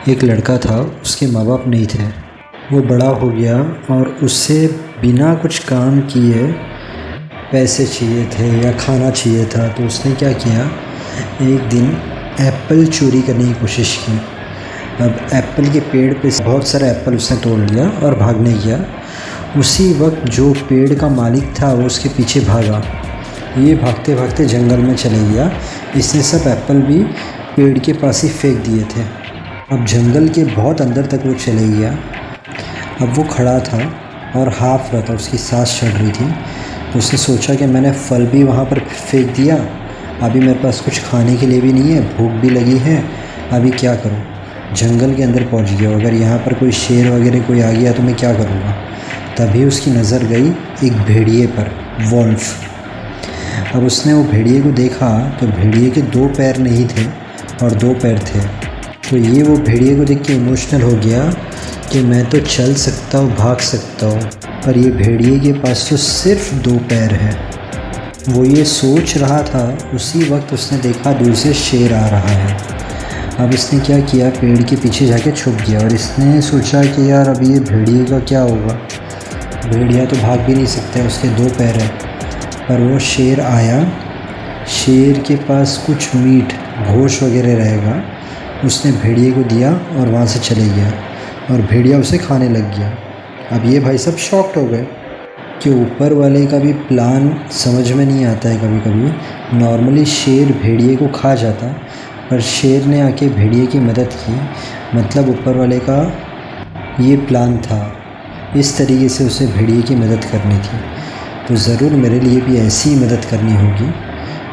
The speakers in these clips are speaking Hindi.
एक लड़का था, उसके माँ बाप नहीं थे। वो बड़ा हो गया और उससे बिना कुछ काम किए पैसे चाहिए थे या खाना चाहिए था। तो उसने क्या किया, एक दिन एप्पल चोरी करने की कोशिश की। अब एप्पल के पेड़ पे बहुत सारा एप्पल उसने तोड़ लिया और भागने गया। उसी वक्त जो पेड़ का मालिक था वो उसके पीछे भागा। ये भागते भागते जंगल में चले गया। इसने सब एप्पल भी पेड़ के पास ही फेंक दिए थे। अब जंगल के बहुत अंदर तक वो चले गया। अब वो खड़ा था और हाफ रहा था, उसकी सांस चढ़ रही थी। तो उसने सोचा कि मैंने फल भी वहाँ पर फेंक दिया, अभी मेरे पास कुछ खाने के लिए भी नहीं है, भूख भी लगी है, अभी क्या करूँ। जंगल के अंदर पहुँच गया। अगर यहाँ पर कोई शेर वगैरह कोई आ गया तो मैं क्या करूँगा। तभी उसकी नज़र गई एक भेड़िए पर, वॉल्फ। अब उसने वो भेड़िए को देखा तो भेड़िए के 2 पैर नहीं थे और 2 पैर थे। तो ये वो भेड़िए को देख के इमोशनल हो गया कि मैं तो चल सकता हूँ, भाग सकता हूँ, पर ये भेड़िए के पास तो सिर्फ 2 पैर है। वो ये सोच रहा था, उसी वक्त उसने देखा दूर से शेर आ रहा है। अब इसने क्या किया, पेड़ के पीछे जाके छुप गया और इसने सोचा कि यार अभी ये भेड़िए का क्या होगा। भेड़िया तो भाग भी नहीं सकता है, उसके 2 पैर हैं। पर वो शेर आया, शेर के पास कुछ मीट घोश वगैरह रहेगा, उसने भेड़िए को दिया और वहाँ से चले गया और भेड़िया उसे खाने लग गया। अब ये भाई सब शॉक्ड हो गए कि ऊपर वाले का भी प्लान समझ में नहीं आता है। कभी कभी नॉर्मली शेर भेड़िए को खा जाता, पर शेर ने आके भेड़िए की मदद की, मतलब ऊपर वाले का ये प्लान था, इस तरीके से उसे भेड़िए की मदद करनी थी। तो ज़रूर मेरे लिए भी ऐसी ही मदद करनी होगी।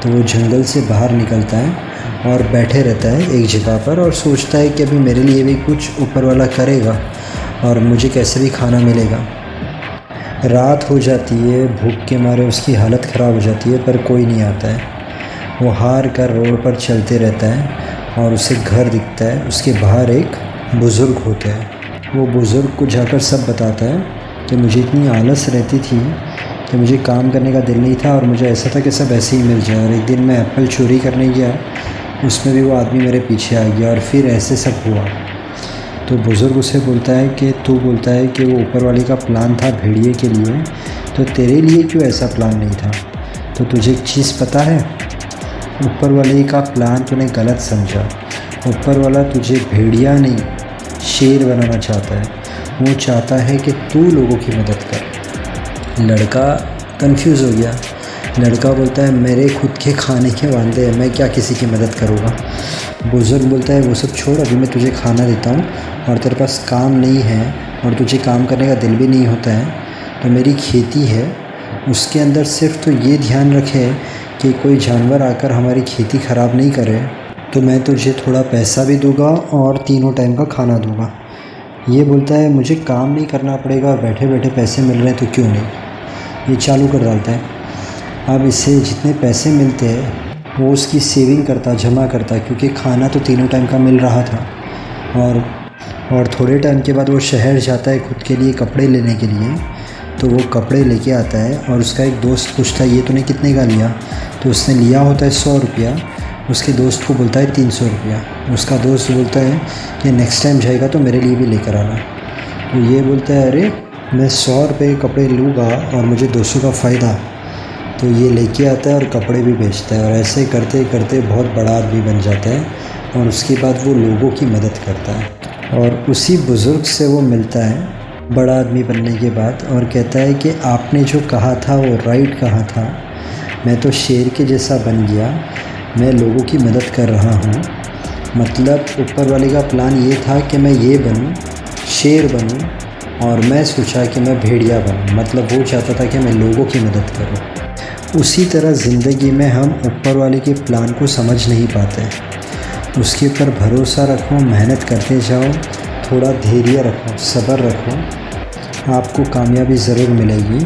तो वो जंगल से बाहर निकलता है और बैठे रहता है एक जगह पर और सोचता है कि अभी मेरे लिए भी कुछ ऊपर वाला करेगा और मुझे कैसे भी खाना मिलेगा। रात हो जाती है, भूख के मारे उसकी हालत ख़राब हो जाती है, पर कोई नहीं आता है। वो हार कर रोड पर चलते रहता है और उसे घर दिखता है। उसके बाहर एक बुज़ुर्ग होता है। वो बुज़ुर्ग को जाकर सब बताता है कि मुझे इतनी आलस रहती थी कि मुझे काम करने का दिल नहीं था और मुझे ऐसा था कि सब ऐसे ही मिल जाए। और एक दिन मैं एप्पल चोरी करने गया, उसमें भी वो आदमी मेरे पीछे आ गया और फिर ऐसे सब हुआ। तो बुज़ुर्ग उसे बोलता है कि तू बोलता है कि वो ऊपर वाले का प्लान था भेड़िए के लिए, तो तेरे लिए क्यों ऐसा प्लान नहीं था। तो तुझे एक चीज़ पता है, ऊपर वाले का प्लान तूने गलत समझा। ऊपर वाला तुझे भेड़िया नहीं शेर बनाना चाहता है। वो चाहता है कि तू लोगों की मदद कर। लड़का कंफ्यूज हो गया। लड़का बोलता है मेरे खुद के खाने के वांदे हैं, मैं क्या किसी की मदद करूँगा। बुज़ुर्ग बोलता है वो सब छोड़, अभी मैं तुझे खाना देता हूँ और तेरे पास काम नहीं है और तुझे काम करने का दिल भी नहीं होता है, तो मेरी खेती है, उसके अंदर सिर्फ तो ये ध्यान रखे कि कोई जानवर आकर हमारी खेती ख़राब नहीं करे, तो मैं तुझे थोड़ा पैसा भी दूंगा और 3 टाइम का खाना दूंगा। ये बोलता है मुझे काम नहीं करना पड़ेगा और बैठे बैठे पैसे मिल रहे हैं तो क्यों नहीं। ये चालू कर डालता है। अब इसे जितने पैसे मिलते हैं वो उसकी सेविंग करता, जमा करता, क्योंकि खाना तो 3 टाइम का मिल रहा था। और थोड़े टाइम के बाद वो शहर जाता है खुद के लिए कपड़े लेने के लिए। तो वो कपड़े लेके आता है और उसका एक दोस्त पूछता है ये तूने कितने का लिया। तो उसने लिया होता है 100 रुपया, उसके दोस्त को बोलता है 300 रुपया। उसका दोस्त बोलता है कि नेक्स्ट टाइम जाएगा तो मेरे लिए भी लेकर आना। तो ये बोलता है अरे मैं 100 रुपये के कपड़े लूँगा और मुझे 200 का फ़ायदा। तो ये लेके आता है और कपड़े भी बेचता है और ऐसे करते करते बहुत बड़ा आदमी बन जाता है और उसके बाद वो लोगों की मदद करता है। और उसी बुज़ुर्ग से वो मिलता है बड़ा आदमी बनने के बाद और कहता है कि आपने जो कहा था वो राइट कहा था, मैं तो शेर के जैसा बन गया, मैं लोगों की मदद कर रहा हूँ। मतलब ऊपर वाले का प्लान ये था कि मैं ये बनूँ, शेर बनूँ, और मैं सोचा कि मैं भेड़िया बनूँ, मतलब वो चाहता था कि मैं लोगों की मदद करूँ। उसी तरह ज़िंदगी में हम ऊपर वाले के प्लान को समझ नहीं पाते। उसके ऊपर भरोसा रखो, मेहनत करते जाओ, थोड़ा धैर्य रखो, सब्र रखो, आपको कामयाबी ज़रूर मिलेगी।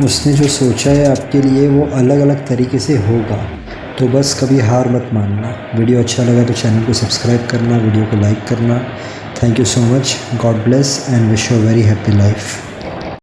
उसने जो सोचा है आपके लिए वो अलग अलग तरीके से होगा। तो बस कभी हार मत मानना। वीडियो अच्छा लगा तो चैनल को सब्सक्राइब करना, वीडियो को लाइक करना। Thank you so much. God bless and wish you a very happy life.